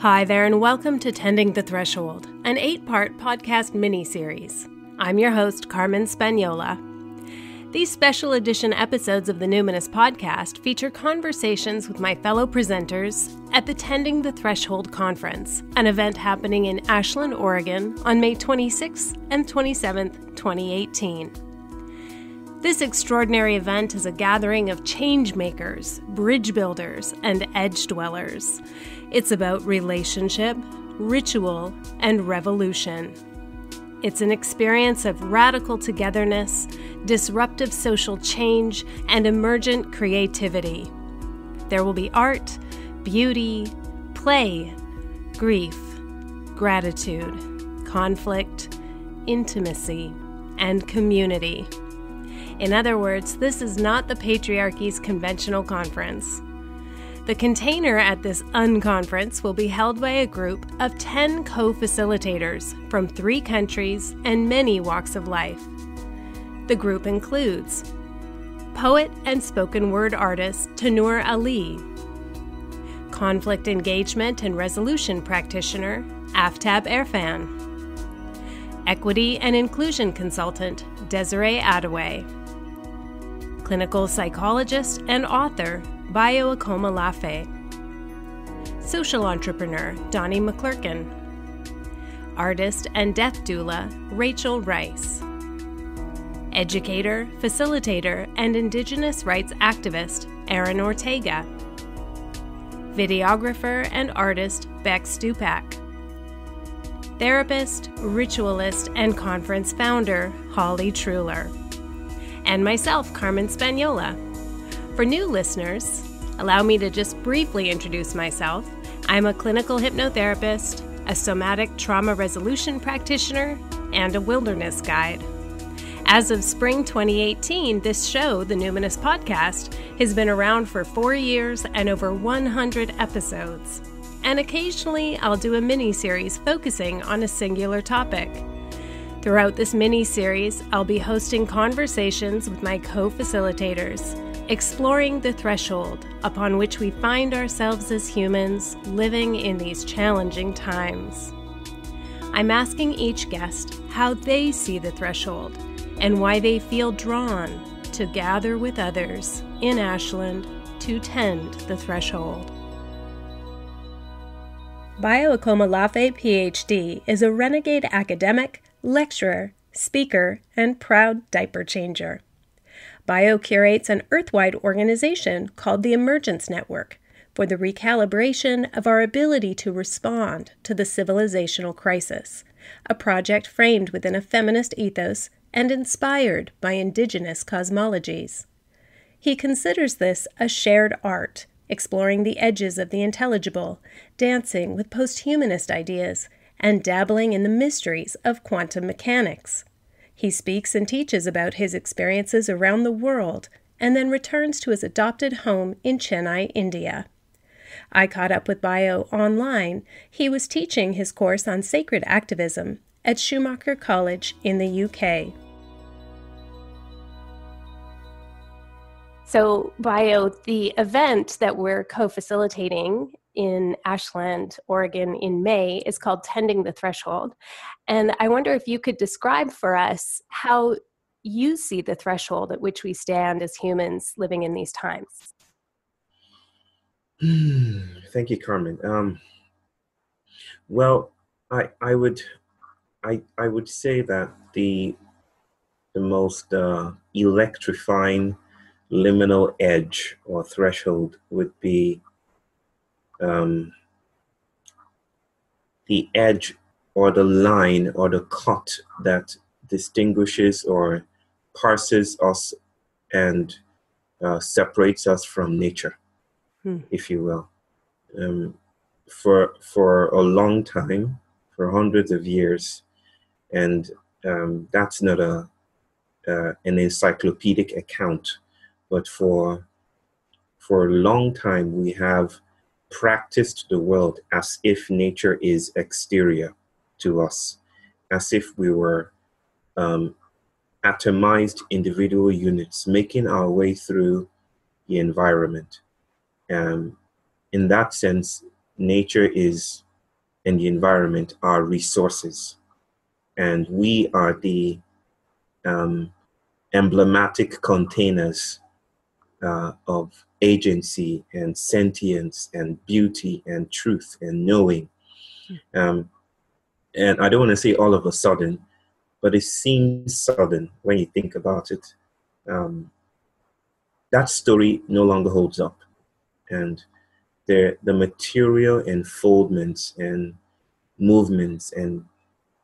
Hi there, and welcome to Tending the Threshold, an 8-part podcast mini-series. I'm your host, Carmen Spaniola. These special edition episodes of the Numinous podcast feature conversations with my fellow presenters at the Tending the Threshold Conference, an event happening in Ashland, Oregon on May 26th and 27th, 2018. This extraordinary event is a gathering of change makers, bridge builders, and edge dwellers. It's about relationship, ritual, and revolution. It's an experience of radical togetherness, disruptive social change, and emergent creativity. There will be art, beauty, play, grief, gratitude, conflict, intimacy, and community. In other words, this is not the patriarchy's conventional conference. The container at this unconference will be held by a group of 10 co-facilitators from 3 countries and many walks of life. The group includes poet and spoken word artist Tanur Ali, conflict engagement and resolution practitioner Aftab Erfan, equity and inclusion consultant Desiree Adaway, clinical psychologist and author Bayo Akoma-Lafe, social entrepreneur Donnie McClurkin, artist and death doula Rachel Rice, educator, facilitator, and Indigenous rights activist Aaron Ortega, videographer and artist Beck Stupak, therapist, ritualist, and conference founder Holly Truler, and myself, Carmen Spaniola. For new listeners, allow me to just briefly introduce myself. I'm a clinical hypnotherapist, a somatic trauma resolution practitioner, and a wilderness guide. As of spring 2018, this show, the Numinous Podcast, has been around for 4 years and over 100 episodes. And occasionally, I'll do a mini-series focusing on a singular topic. Throughout this mini-series, I'll be hosting conversations with my co-facilitators, exploring the threshold upon which we find ourselves as humans living in these challenging times. I'm asking each guest how they see the threshold and why they feel drawn to gather with others in Ashland to tend the threshold. Bayo Akoma-Lafe, PhD, is a renegade academic, lecturer, speaker, and proud diaper changer. Bayo curates an earth-wide organization called the Emergence Network for the recalibration of our ability to respond to the civilizational crisis, a project framed within a feminist ethos and inspired by indigenous cosmologies. He considers this a shared art, exploring the edges of the intelligible, dancing with post-humanist ideas, and dabbling in the mysteries of quantum mechanics. He speaks and teaches about his experiences around the world and then returns to his adopted home in Chennai, India. I caught up with Bayo online. He was teaching his course on sacred activism at Schumacher College in the UK. So, Bayo, the event that we're co-facilitating in Ashland, Oregon in May is called Tending the Threshold. And I wonder if you could describe for us how you see the threshold at which we stand as humans living in these times. Thank you, Carmen. Well, I would say that the most electrifying liminal edge or threshold would be the edge or the line or the cut that distinguishes or parses us and separates us from nature, if you will. For a long time, for hundreds of years, and that's not an encyclopedic account, but for a long time we have practiced the world as if nature is exterior to us, as if we were atomized individual units making our way through the environment. In that sense, nature is and the environment are resources. And we are the emblematic containers of agency and sentience and beauty and truth and knowing. And I don't want to say all of a sudden, but it seems sudden when you think about it. That story no longer holds up. And the material enfoldments and movements and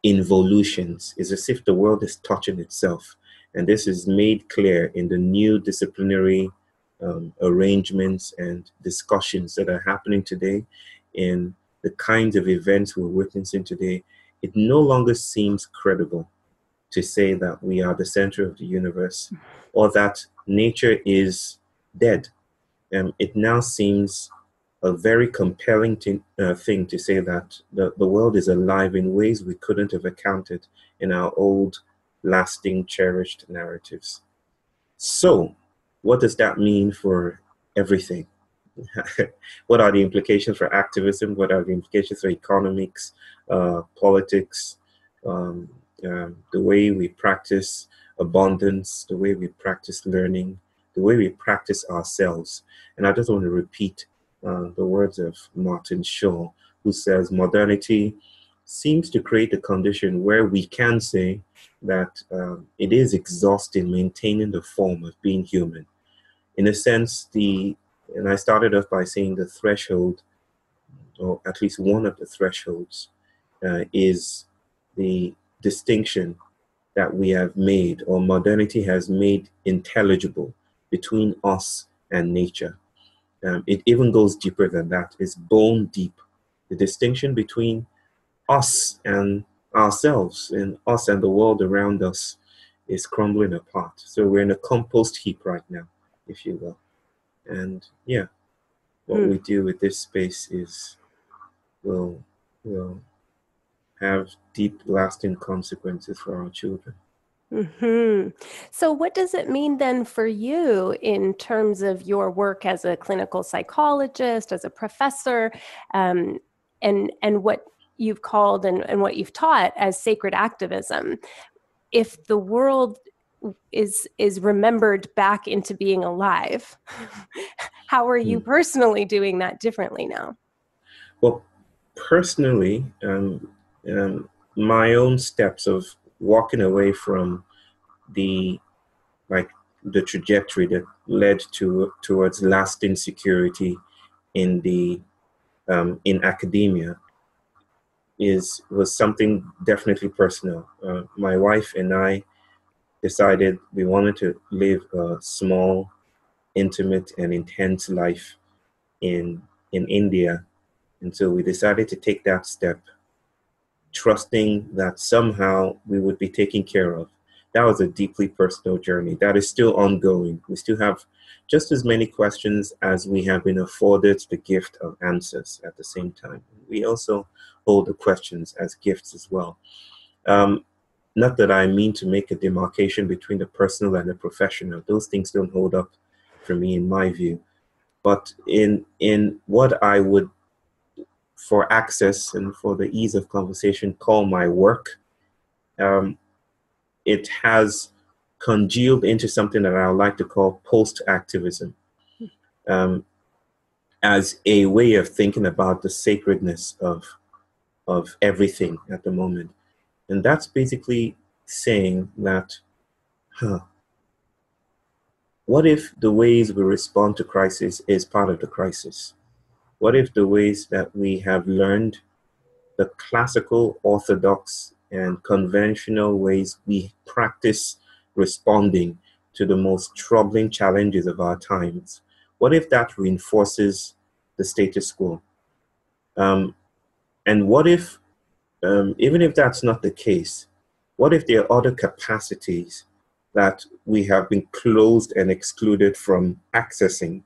involutions is as if the world is touching itself. And this is made clear in the new disciplinary arrangements and discussions that are happening today, in the kinds of events we're witnessing today. It no longer seems credible to say that we are the center of the universe or that nature is dead. It now seems a very compelling thing to say that the world is alive in ways we couldn't have accounted in our old, lasting, cherished narratives. So, what does that mean for everything? What are the implications for activism? What are the implications for economics, politics, the way we practice abundance, the way we practice learning, the way we practice ourselves? And I just want to repeat the words of Martin Shaw, who says modernity seems to create a condition where we can say that it is exhausting maintaining the form of being human. In a sense, and I started off by saying the threshold, or at least one of the thresholds, is the distinction that we have made, or modernity has made intelligible, between us and nature. It even goes deeper than that. It's bone deep. The distinction between us and ourselves, and us and the world around us, is crumbling apart. So we're in a compost heap right now, if you will. And yeah, what we do with this space will have deep, lasting consequences for our children. Mm-hmm. So what does it mean then for you in terms of your work as a clinical psychologist, as a professor, and what you've called and what you've taught as sacred activism? If the world is remembered back into being alive, how are you personally doing that differently now? Well, personally, my own steps of walking away from the trajectory that led towards lasting security in in academia was something definitely personal. My wife and I decided we wanted to live a small, intimate, and intense life in India, and so we decided to take that step, trusting that somehow we would be taken care of. That was a deeply personal journey that is still ongoing. We still have just as many questions as we have been afforded the gift of answers at the same time. We also hold the questions as gifts as well. Not that I mean to make a demarcation between the personal and the professional. Those things don't hold up for me in my view. But in what I would, for access and for the ease of conversation, call my work, it has congealed into something that I would like to call post-activism, as a way of thinking about the sacredness of everything at the moment. And that's basically saying that, what if the ways we respond to crisis is part of the crisis? What if the ways that we have learned, the classical, orthodox, and conventional ways we practice responding to the most troubling challenges of our times, what if that reinforces the status quo? And what if, even if that's not the case, what if there are other capacities that we have been closed and excluded from accessing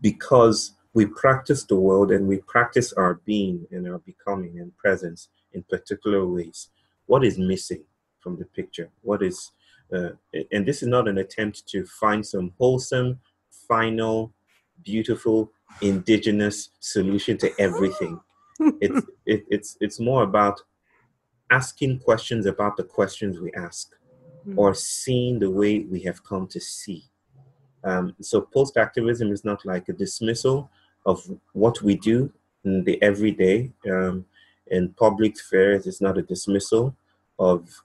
because we practice the world and we practice our being and our becoming and presence in particular ways? What is missing from the picture? What is, and this is not an attempt to find some wholesome, final, beautiful, indigenous solution to everything. It's more about asking questions about the questions we ask, or seeing the way we have come to see. So post-activism is not like a dismissal of what we do in the everyday. In public spheres, it's not a dismissal of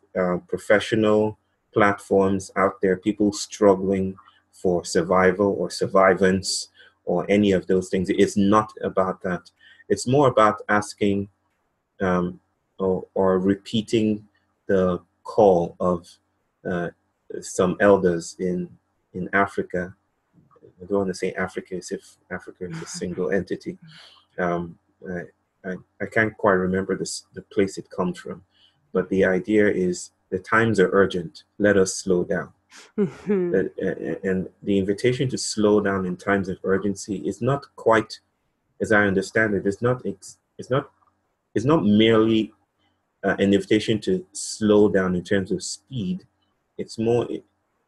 professional platforms out there, people struggling for survival or survivance or any of those things. It's not about that. It's more about asking or repeating the call of some elders in Africa. I don't want to say Africa as if Africa is a single entity. I can't quite remember the place it comes from, but the idea is the times are urgent. Let us slow down. And the invitation to slow down in times of urgency is not quite, as I understand it, it's not merely an invitation to slow down in terms of speed. It's more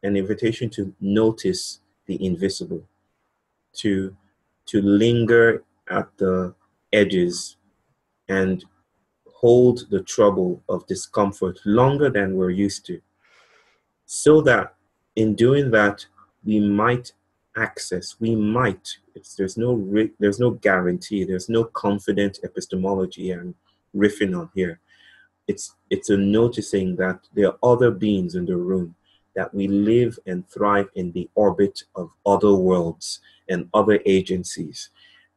an invitation to notice the invisible, to linger at the edges and hold the trouble of discomfort longer than we're used to, so that in doing that we might there's no guarantee, there's no confident epistemology I'm riffing on here. It's a noticing that there are other beings in the room, that we live and thrive in the orbit of other worlds and other agencies.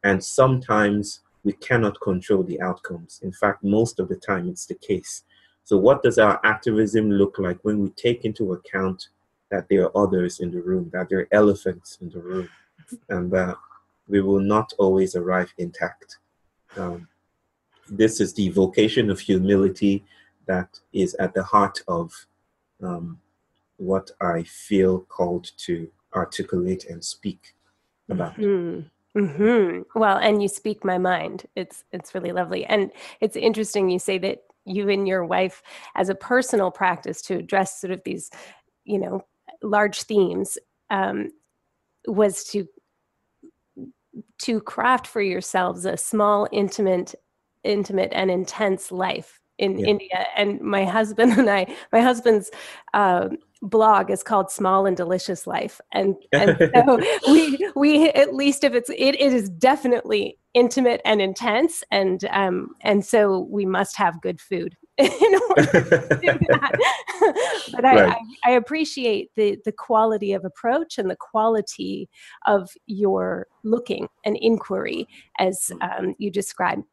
And sometimes we cannot control the outcomes. In fact, most of the time it's the case. So what does our activism look like when we take into account that there are others in the room, that there are elephants in the room, and that we will not always arrive intact? This is the vocation of humility that is at the heart of what I feel called to articulate and speak about. Well, and you speak my mind. It's really lovely. And it's interesting you say that you and your wife, as a personal practice to address sort of these, large themes, was to craft for yourselves a small, intimate and intense life in India. And my husband's blog is called Small and Delicious Life. And so we at least if it is definitely intimate and intense. And so we must have good food in order to do that. But right. I appreciate the quality of approach and the quality of your looking and inquiry as you described.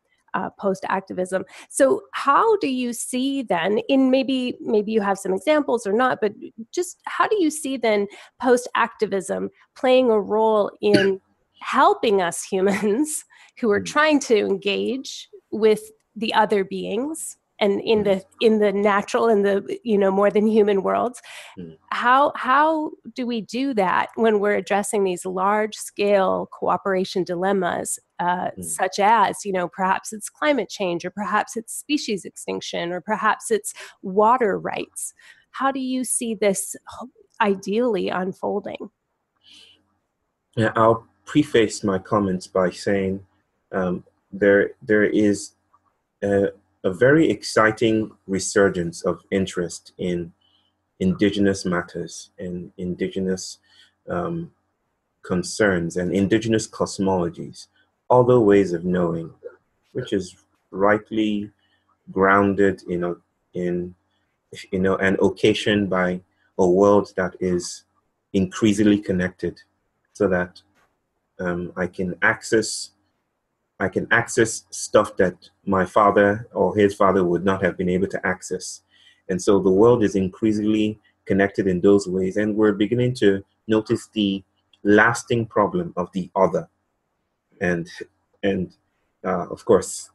Post-activism. So how do you see then, in maybe you have some examples or not, but just how do you see then post-activism playing a role in helping us humans who are trying to engage with the other beings and in the natural and the more than human worlds? How do we do that when we're addressing these large scale cooperation dilemmas, such as perhaps it's climate change, or perhaps it's species extinction, or perhaps it's water rights? How do you see this ideally unfolding? Yeah, I'll preface my comments by saying there is a very exciting resurgence of interest in indigenous matters and indigenous concerns and indigenous cosmologies, other ways of knowing, which is rightly grounded in and occasioned by a world that is increasingly connected, so that I can access stuff that my father or his father would not have been able to access. And so the world is increasingly connected in those ways, and we're beginning to notice the lasting problem of the other. And of course,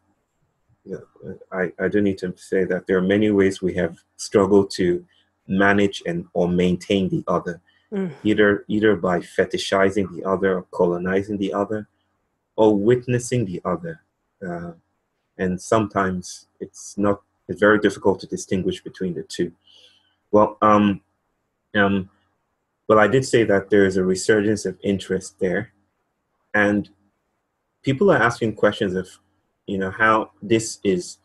I do need to say that there are many ways we have struggled to manage or maintain the other, either by fetishizing the other, or colonizing the other, or witnessing the other. And sometimes it's very difficult to distinguish between the two. Well, I did say that there is a resurgence of interest there, and people are asking questions of, how this is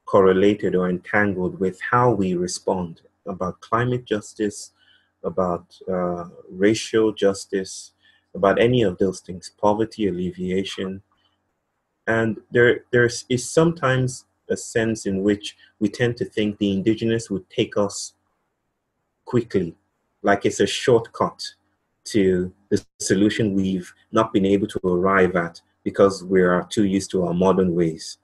correlated or entangled with how we respond about climate justice, about racial justice, about any of those things, poverty alleviation. And is sometimes a sense in which we tend to think the indigenous would take us quickly, like it's a shortcut to the solution we've not been able to arrive at because we are too used to our modern ways.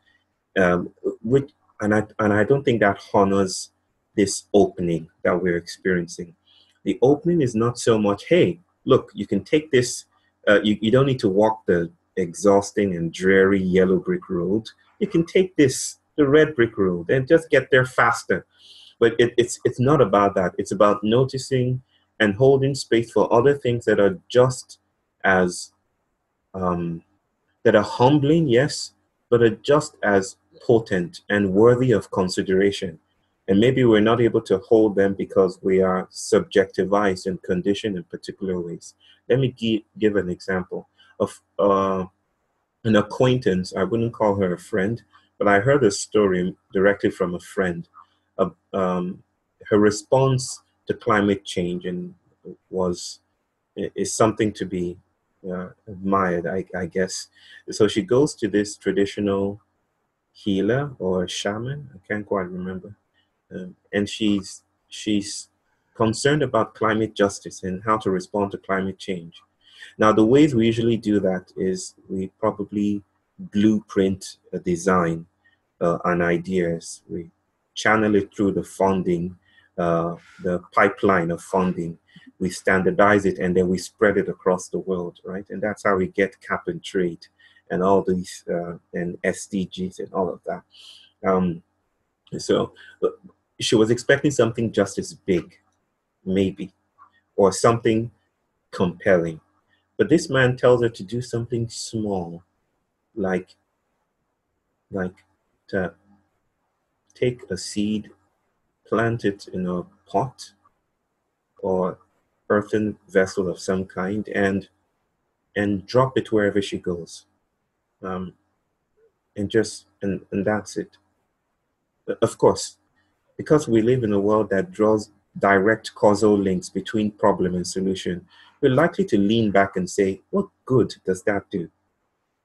Which, and I don't think that honors this opening that we're experiencing. The opening is not so much, hey, look, you can take this, you don't need to walk the exhausting and dreary yellow brick road. You can take this, the red brick road, and just get there faster. But it's not about that. It's about noticing and holding space for other things that are just as, that are humbling, yes, but are just as potent and worthy of consideration. And maybe we're not able to hold them because we are subjectivized and conditioned in particular ways. Let me give an example of an acquaintance. I wouldn't call her a friend, but I heard a story directly from a friend. Her response to climate change is something to be admired, I guess. So she goes to this traditional healer or shaman, I can't quite remember, and she's concerned about climate justice and how to respond to climate change. Now, the ways we usually do that is we probably blueprint a design, an ideas. We channel it through the funding, the pipeline of funding. We standardize it and then we spread it across the world, right? And that's how we get cap and trade and all these, and SDGs and all of that. So she was expecting something just as big, maybe, or something compelling. But this man tells her to do something small, like to take a seed, plant it in a pot or earthen vessel of some kind, and drop it wherever she goes, and that's it. Of course, because we live in a world that draws direct causal links between problem and solution, we're likely to lean back and say, what good does that do?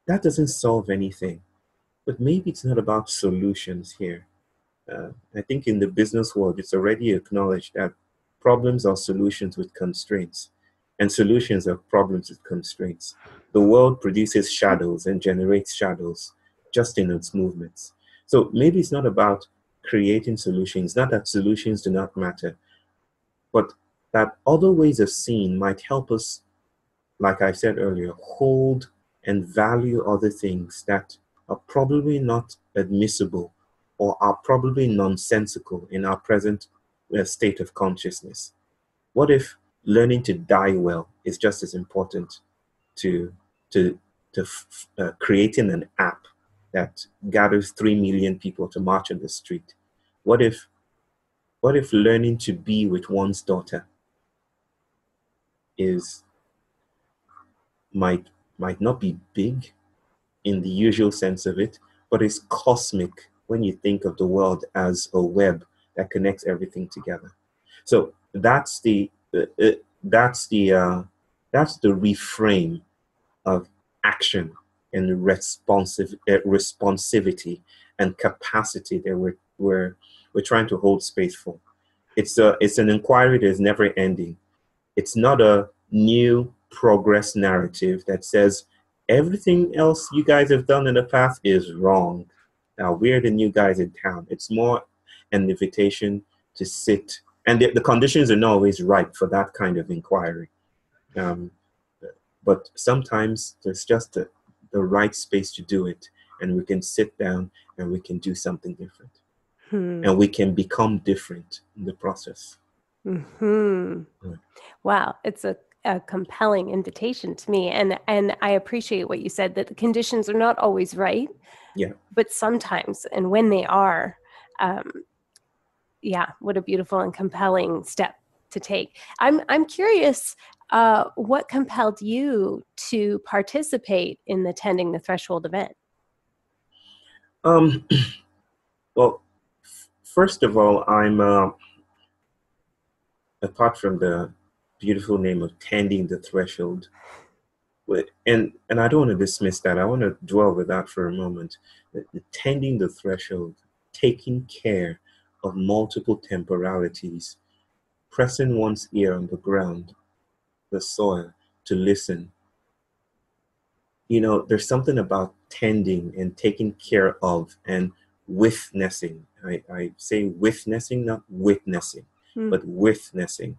That doesn't solve anything. But maybe it's not about solutions here. I think in the business world, it's already acknowledged that problems are solutions with constraints, and solutions are problems with constraints. The world produces shadows and generates shadows just in its movements. So maybe it's not about creating solutions, not that solutions do not matter, but that other ways of seeing might help us, like I said earlier, hold and value other things that are probably not admissible or are probably nonsensical in our present state of consciousness. What if learning to die well is just as important to creating an app that gathers 3 million people to march on the street? What if learning to be with one's daughter might not be big in the usual sense of it, but is cosmic when you think of the world as a web that connects everything together. So that's the reframe of action and responsivity and capacity that we're trying to hold space for. It's an inquiry that is never ending. It's not a new progress narrative that says everything else you guys have done in the past is wrong. Now we're the new guys in town. It's more an invitation to sit, and the conditions are not always right for that kind of inquiry. But sometimes there's just the right space to do it, and we can sit down and we can do something different. And we can become different in the process. Wow, it's a compelling invitation to me, and I appreciate what you said, that the conditions are not always right. Yeah. But sometimes, and when they are, what a beautiful and compelling step to take. I'm curious, what compelled you to participate in the Tending the Threshold event? Um, well, first of all, I'm apart from the beautiful name of Tending the Threshold, and I don't want to dismiss that. I want to dwell with that for a moment. The tending the threshold, taking care of multiple temporalities, pressing one's ear on the ground, the soil, to listen. There's something about tending and taking care of and witnessing. I say witnessing, not witnessing, but witnessing.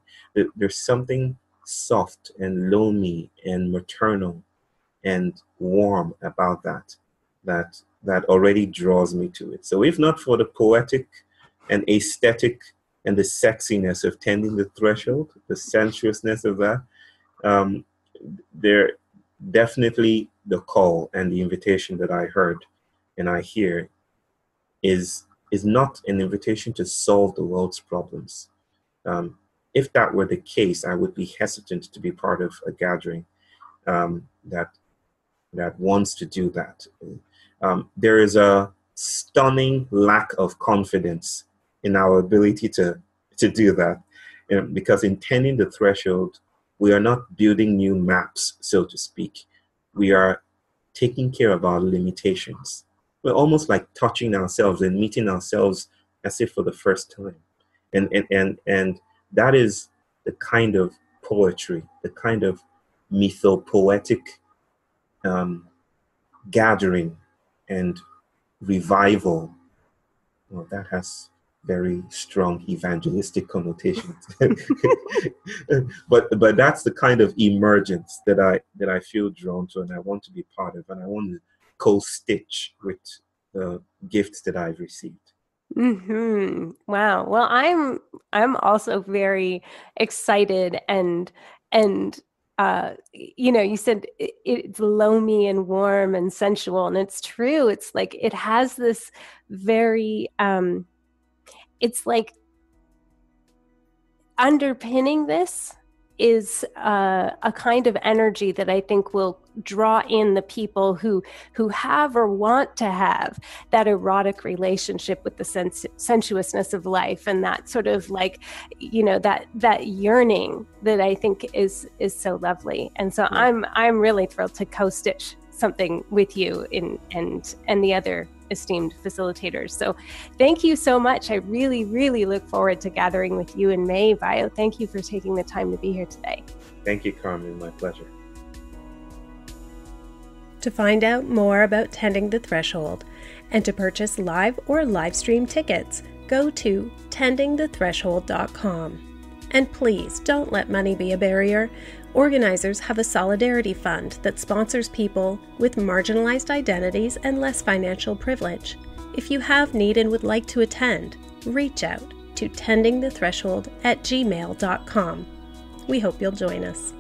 There's something soft and loamy and maternal and warm about that already draws me to it. So if not for the poetic and aesthetic and the sexiness of tending the threshold, the sensuousness of that, there definitely the call and the invitation that I heard and I hear is not an invitation to solve the world's problems. If that were the case, I would be hesitant to be part of a gathering that wants to do that. There is a stunning lack of confidence in our ability to do that, because in tending the threshold, we are not building new maps, so to speak. We are taking care of our limitations. We're almost like touching ourselves and meeting ourselves as if for the first time. And that is the kind of poetry, the kind of mythopoetic gathering and revival. Well, that has very strong evangelistic connotations. but that's the kind of emergence that I feel drawn to and I want to be part of, and I want to co-stitch with the gifts that I've received. Mm-hmm. Wow. Well, I'm also very excited and you said it's loamy and warm and sensual, and it's true. It's like it has this very it's like underpinning this is a kind of energy that I think will draw in the people who have or want to have that erotic relationship with the sensuousness of life, and that sort of like, that yearning that I think is so lovely. And so I'm really thrilled to co-stitch something with you and the other esteemed facilitators. So thank you so much. I really, really look forward to gathering with you in May. Vayo, thank you for taking the time to be here today. Thank you, Carmen. My pleasure. To find out more about Tending the Threshold and to purchase live or live stream tickets, go to tendingthethreshold.com. And please don't let money be a barrier. Organizers have a solidarity fund that sponsors people with marginalized identities and less financial privilege. If you have need and would like to attend, reach out to tendingthethreshold@gmail.com. We hope you'll join us.